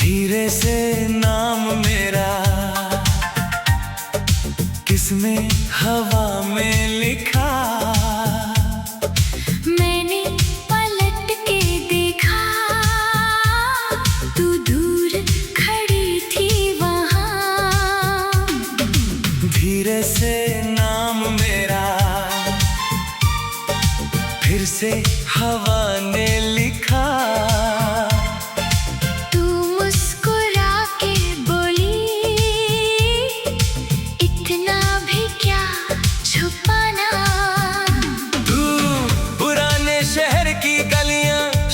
धीरे से नाम मेरा किसने हवा में लिखा। मैंने पलट के देखा, तू दूर खड़ी थी वहाँ। धीरे से नाम मेरा फिर से हवा ने लिखा।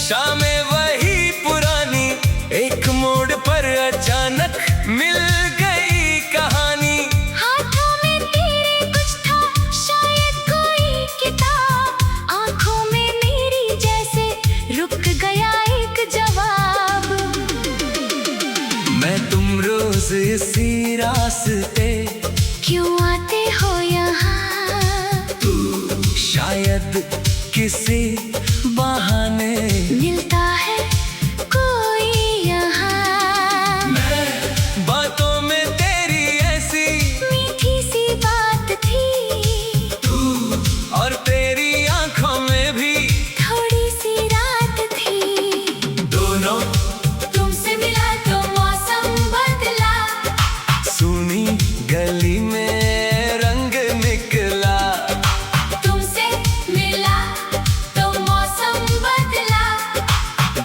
शामें वही पुरानी, एक मोड़ पर अचानक मिल गई कहानी। हाथों में तेरे कुछ था, शायद कोई किताब। आंखों में मेरी जैसे रुक गया एक जवाब। मैं तुम रोज इसी रास्ते क्यों आते हो यहाँ? शायद किसी बहाने मिलता है कोई यहाँ। बातों में तेरी ऐसी मीठी सी बात थी, और तेरी आंखों में भी थोड़ी सी रात थी। दोनों तुमसे मिला तो मौसम बदला, सुनी गली में रंग निकला। तुमसे मिला तो मौसम बदला,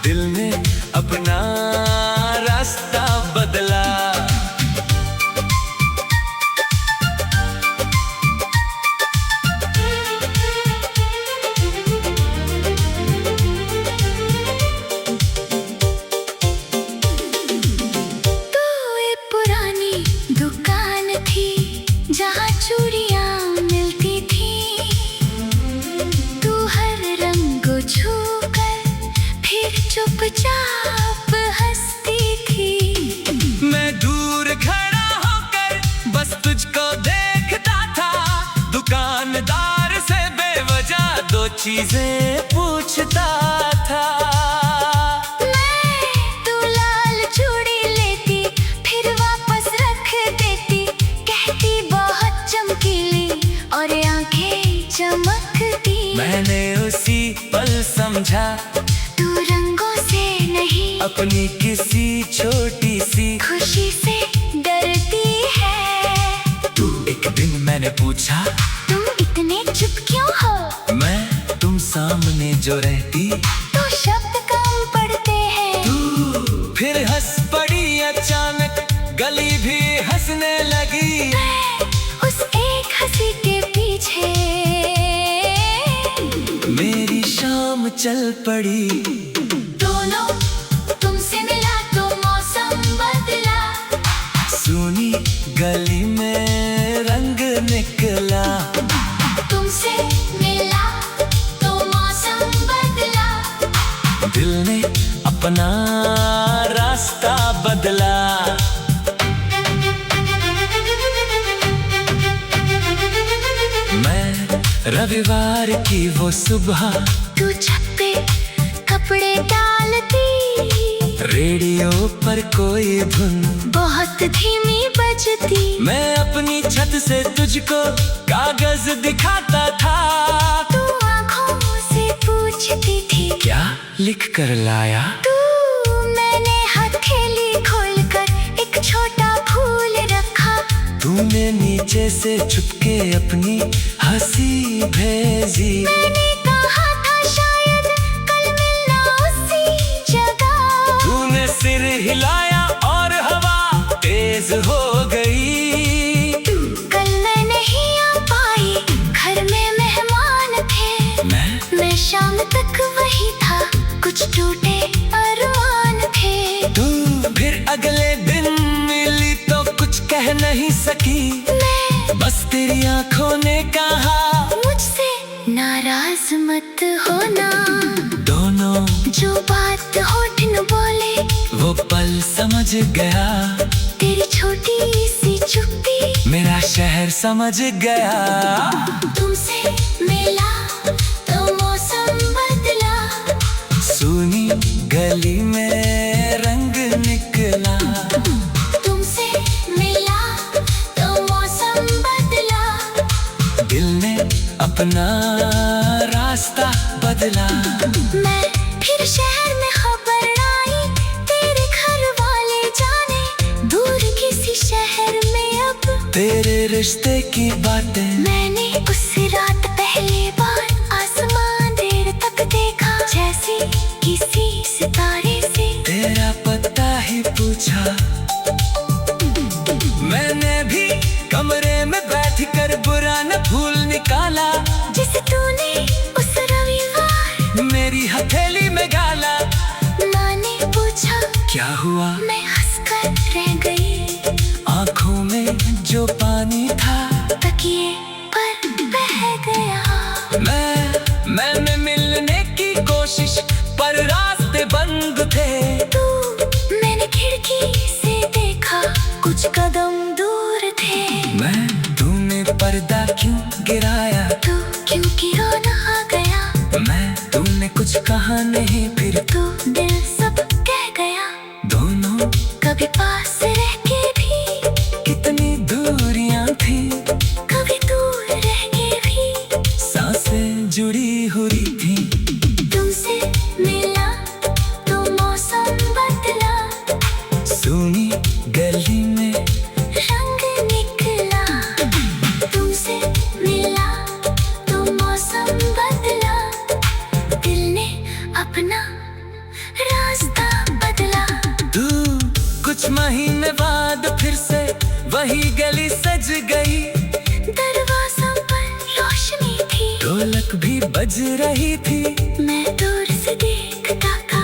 दिल ने अपना रास्ता बदला। तू एक पुरानी दुकान थी जहाँ चूड़ियाँ मिलती थी। तू हर रंग को छूकर फिर चुपचाप हंसती थी। मैं दूर खड़ा होकर बस तुझको देखता था। दुकानदार से बेवजह दो चीजें पूछता था। तू लाल चूड़ी लेती, फिर वापस रख देती। कहती बहुत चमकीली और आंखें चमकती। मैंने उसी पल समझा तू रंगों से नहीं, अपनी किसी छोटी सी खुशी से डरती है। एक दिन मैंने पूछा, तुम इतने चुप क्यों हो? मैं तुम सामने जो रहती तो शब्द कम पड़ते हैं। फिर हंस पड़ी अचानक, गली भी हंसने लगी। उस एक हंसी के पीछे मेरी शाम चल पड़ी। दोनों तुमसे मिला तो मौसम बदला, सुनी गली में रंग निकला। तुमसे मिला तो मौसम बदला, दिल ने अपना रास्ता बदला। मैं रविवार की वो सुबह, तू छत पे कपड़े डालती। रेडियो पर कोई धुन बहुत धीमी बजती। मैं अपनी छत से तुझको कागज दिखाता था। तू आँखों से पूछती थी, क्या लिख कर लाया? मैंने हथेली खोलकर एक छोटा फूल रखा। तूने नीचे से छुपके अपनी हंसी भेजी। मैंने कहा था शायद कल मिलना उसी जगह। तूने सिर हिलाया और हवा तेज हो गई। कल मैं नहीं आ पाई, घर में मेहमान थे। मैं शाम तक वही था, कुछ टूटे अरमान थे। तू फिर अगले दिन मिली तो कुछ कह नहीं सकी। बस तेरी आंखों ने कहा, मुझसे नाराज मत होना। दोनों जो बात होठ न बोले, वो पल समझ गया। तेरी छोटी सी चुप्पी मेरा शहर समझ गया। तुमसे मिला तो मौसम बदला, सुनी गली में रंग निकला। तेरे रिश्ते की बातें मैंने उस रात पहली बार आसमान देर तक देखा, जैसे किसी सितारे से तेरा पता ही पूछा। मैंने भी कमरे में बैठ कर बुरा न भूल निकाला, जिसे तूने उस रविवार मेरी हथेली में गाला। माँ ने पूछा क्या हुआ, मैं हंसकर रह गई। आंखों में जो पानी था तकिए पर बह गया। मैंने मिलने की कोशिश पर रास्ते बंद थे। मैंने खिड़की से देखा, कुछ कदम दूर थे। तूने पर्दा क्यों गिराया, तू क्यों रोना आ गया। तूने कुछ कहा नहीं, फिर तू दिल सब कह गया। दोनों कभी पास रह के भी कितनी दूरियां थी, कभी दूर रह के भी सांसें जुड़ी हुई थी। तुमसे मिला तो मौसम बदला, सुनी गली में रंग निकला। तुमसे मिला तो मौसम बदला, दिल ने अपना रास्ता बदला। कुछ महीने बाद फिर से वही गली सज गई। दरवाज़ों पर रोशनी थी, ढोलक भी बज रही थी। मैं दूर से देखता था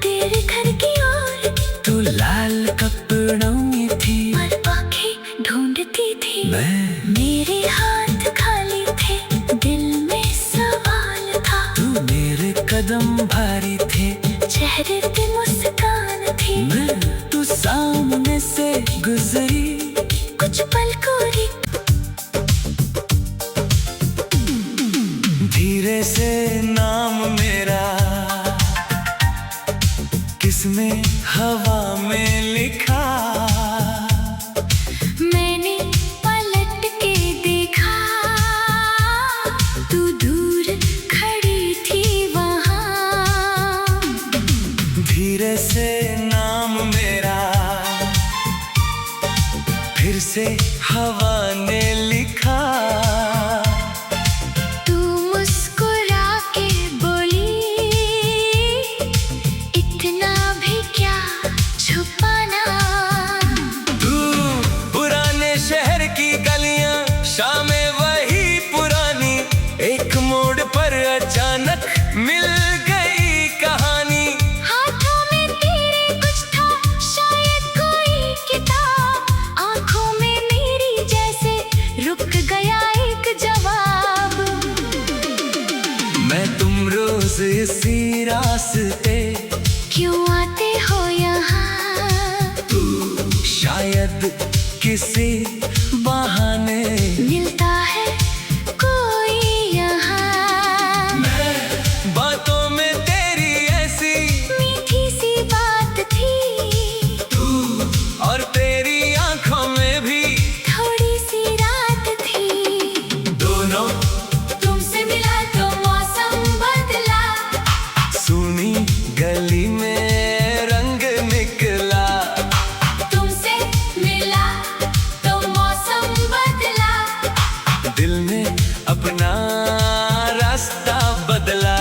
तेरे घर की ओर। तू लाल कपड़ों में थी और आँखें ढूंढती थी। मैं मेरे हाथ खाली थे, दिल में सवाल था। तू मेरे कदम भारी थे, चेहरे पे मुस्कान थी। तू सामने से गुजरी, कुछ पल कोरी। धीरे से नाम मेरा किसने हवा में लिखा। मैंने पलट के देखा, तू दूर खड़ी थी वहाँ। धीरे से नाम मेरा फिर से हवा ने लिखा। तू मुस्कुरा के बोली, इतना भी क्या छुपाना। तू पुराने शहर की गलियां, शामें वही पुरानी, एक मोड़ पर अचानक मिल गई कहानी। हाथों में तेरे कुछ था, शायद कोई किताब। आंखों में मेरी जैसे रुक गया एक जवाब। मैं तुम रोज इसी रास्ते क्यों आते हो यहाँ, शायद किसी बहाने मिलता है कोई यहाँ। बातों में तेरी ऐसी मीठी सी बात थी, और तेरी आंखों में भी थोड़ी सी रात थी। दोनों तुमसे मिला तो मौसम बदला, सुनी गली में रंग निकला। तुमसे मिला तो मौसम बदला, दिल ने अपना रास्ता बदला।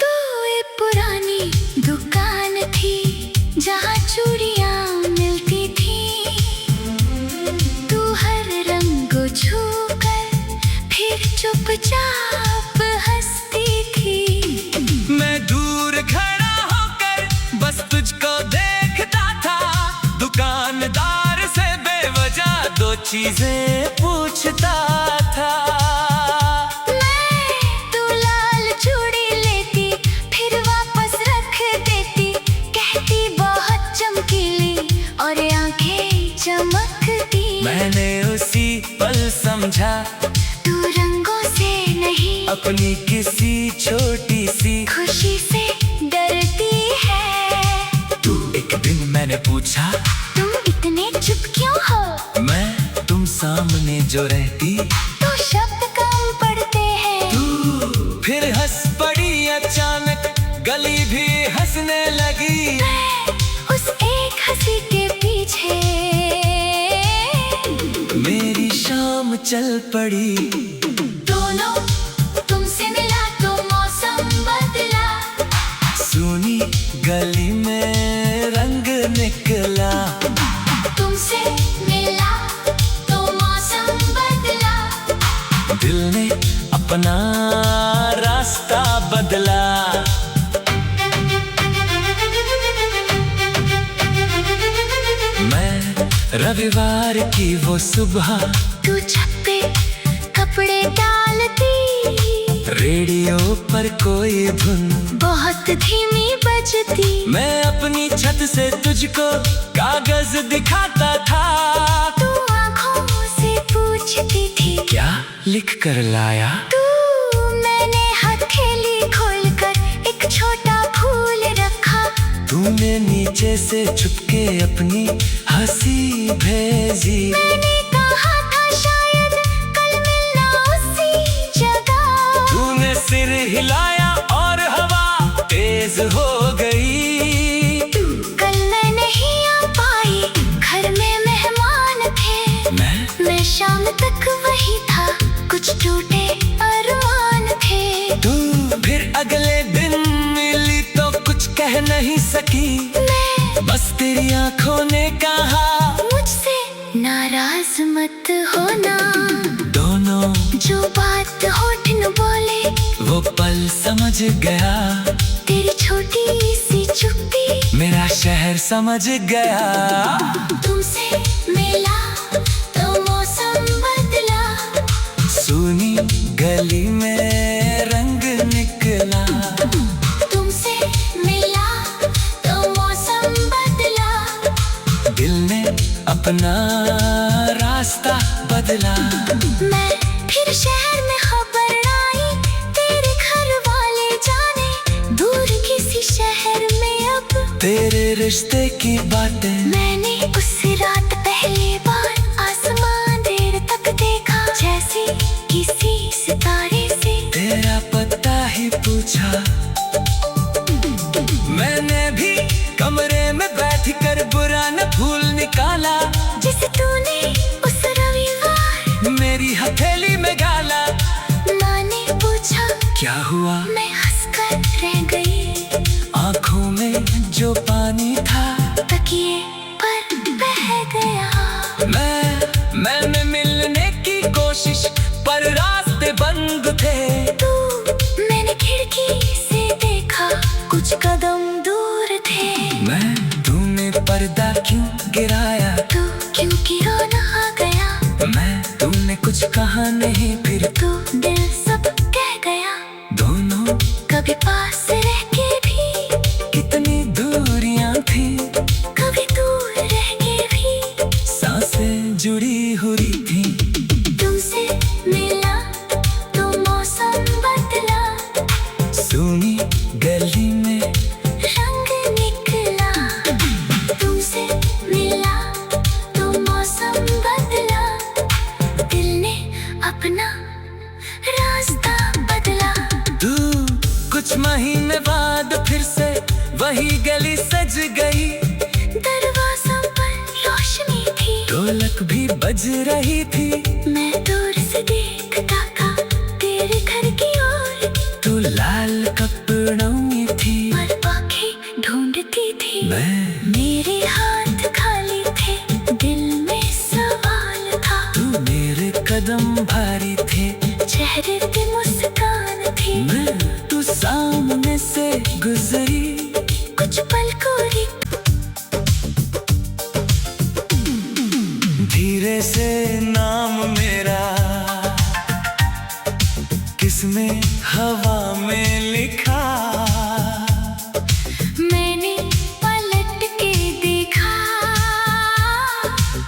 तो एक पुरानी दुकान थी, जहाँ चूड़ियाँ मिलती थी। तू हर रंग को छू कर फिर चुपचाप हंसती थी। मैं दूर खड़ा होकर बस तुझको देखता था, दुकानदार से बेवजह दो चीजें पूछता था। तू लाल चूड़ी लेती, फिर वापस रख देती, कहती बहुत चमकीली और आंखें चमकती। मैंने उसी पल समझा, तू रंगों से नहीं, अपनी किसी छोटी सी खुशी से डरती है। एक दिन मैंने पूछा, तुम इतने चुप क्यों हो। मैं तुम सामने में जो रहती तो शब्द कम पड़ते हैं। तू फिर हंस पड़ी अचानक, गली भी हंसने लगी। मैं उस एक हंसी के पीछे मेरी शाम चल पड़ी। दोनों तुमसे मिला तो मौसम बदला। सुनी गली में रंग निकला। तुमसे मिला तो मौसम बदला। दिल ने अपना रास्ता बदला। मैं रविवार की वो सुबह, तू छत पे कपड़े डालती। रेडियो पर कोई धुन बहुत धीमी बजती। मैं अपनी छत से तुझको कागज दिखाता था। तू आँखों से पूछती थी, क्या लिख कर लाया? तू मैंने हथेली खोलकर एक छोटा फूल रखा। तूने नीचे से छुपके अपनी हंसी भेजी। मैंने कहा था शायद कल मिलना उसी जगह। तूने सिर हिलाया और हवा तेज हो गई। कल मैं नहीं आ पाई, घर में मेहमान थे। मैं शाम तक वही था, कुछ टूटे अरमान थे। तू फिर अगले दिन मिली तो कुछ कह नहीं सकी। बस तेरी आंखों ने कहा, मुझसे नाराज मत होना। दोनों जो बात होठ न बोले वो पल समझ गया। तेरी छोटी सी चुप्पी मेरा शहर समझ गया। तुमसे मिला तो मौसम बदला। सुनी गली में रंग निकला। तुमसे मिला तो मौसम बदला। दिल ने अपना रास्ता बदला। मैं फिर शहर में खबर आई, तेरे घर वाले जाने दूर किसी शहर में अब। तेरे रिश्ते की बातें मैंने उस रात पहली बार आसमान देर तक देखा, जैसे किसी सितारे से तेरा पता ही पूछा। मैंने भी कमरे में बैठ कर बुरा न भूल निकाला, जिसे तूने उस रविवार मेरी हथेली में गाला। माँ ने पूछा क्या हुआ? मैं हंसकर रह गई। आंखों में जो पानी था तकिए पर बह गया। मैंने मिलने की कोशिश पर रास्ते बंद थे। मैंने खिड़की से देखा, कुछ कदम दूर थे। तूने पर्दा क्यों गिराया? तू क्यों गिराना आ गया? तूने कुछ कहा नहीं, फिर तू दिल सब कह गया। दोनों कभी पास रह के भी कितनी दूरियां थी। कभी दूर रह के भी सांसें जुड़ी हुई थी। तुमसे मिला तो मौसम बदला। सुनी गली में रंग निकला। तुमसे मिला तो मौसम बदला। दिल ने अपना रास्ता बदला। तू कुछ महीने बाद फिर से वही गली सज गई। दरवाज़ों पर रोशनी थी, ढोलक भी बज रही थी। मैं दूर से देखता था तेरे घर की ओर। तू लाल कपड़ों में थी पर आँखें ढूंढती थी। मैं मेरे हाथ खाली थे, दिल में सवाल था। तू मेरे कदम भारी थे। चेहरे पे मुस्कान थी। तू सामने से गुजरी। कुछ पल कोरी धीरे से नाम मेरा किसने हवा में लिखा। मैंने पलट के देखा,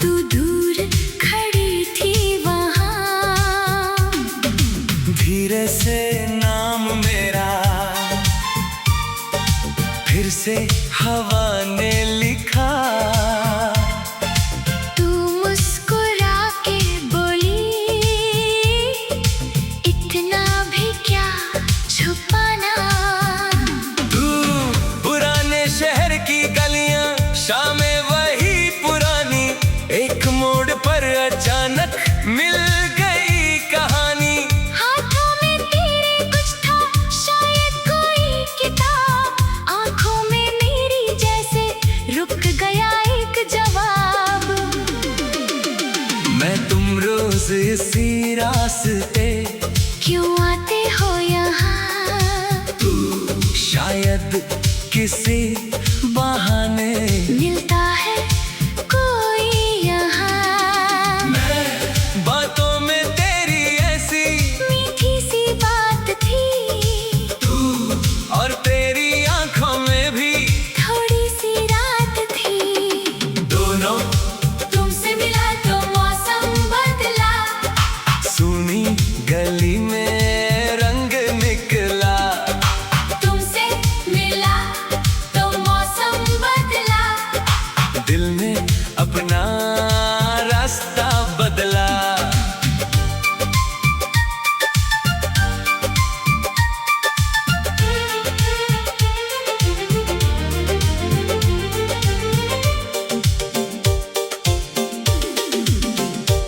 तू दूर खड़ी थी वहाँ। धीरे से नाम मेरा फिर से हवा ने लिखा। तू मुस्कुरा के बोली, रोज इसी रास्ते क्यों आते हो यहाँ? शायद किसी बहाने मिलता है कोई यहाँ। बातों में तेरी ऐसी मीठी सी बात थी, और तेरी आंखों में भी थोड़ी सी रात थी। दोनों तुमसे मिला तो मौसम बदला, सुनी गली में रंग निकला। तुमसे मिला तो मौसम बदला, दिल ने अपना रास्ता बदला।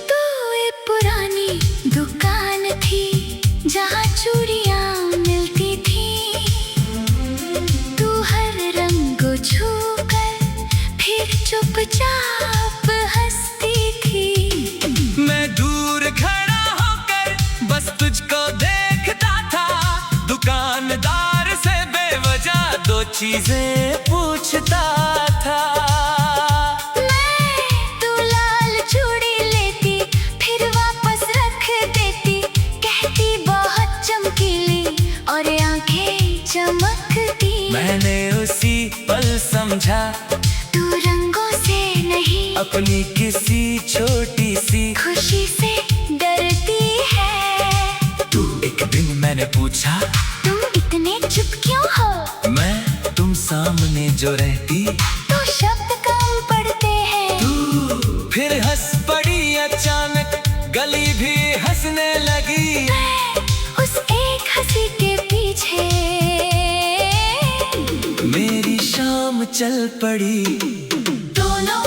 तू एक पुरानी दुकान थी जहाँ चूड़ियाँ मिलती थी। तू हर रंग को छूकर फिर चुपचाप हंसती थी। मैं दूर खड़ा होकर बस तुझको देखता था, दुकानदार से बेवजह दो चीजें पूछता था। तू लाल चूड़ी लेती फिर वापस रख देती, कहती बहुत चमकीली और आंखें चमकती। मैंने उसी पल समझा तू रंगों से नहीं अपनी किसी छोटी सी खुशी से डरती है। एक दिन मैंने पूछा, तुम इतने चुप क्यों हो? मैं तुम सामने जो रहती तो शब्द कम पड़ते हैं। फिर हंस पड़ी अचानक, गली भी हंसने लगी। उस एक हंसी के पीछे मेरी शाम चल पड़ी। दोनों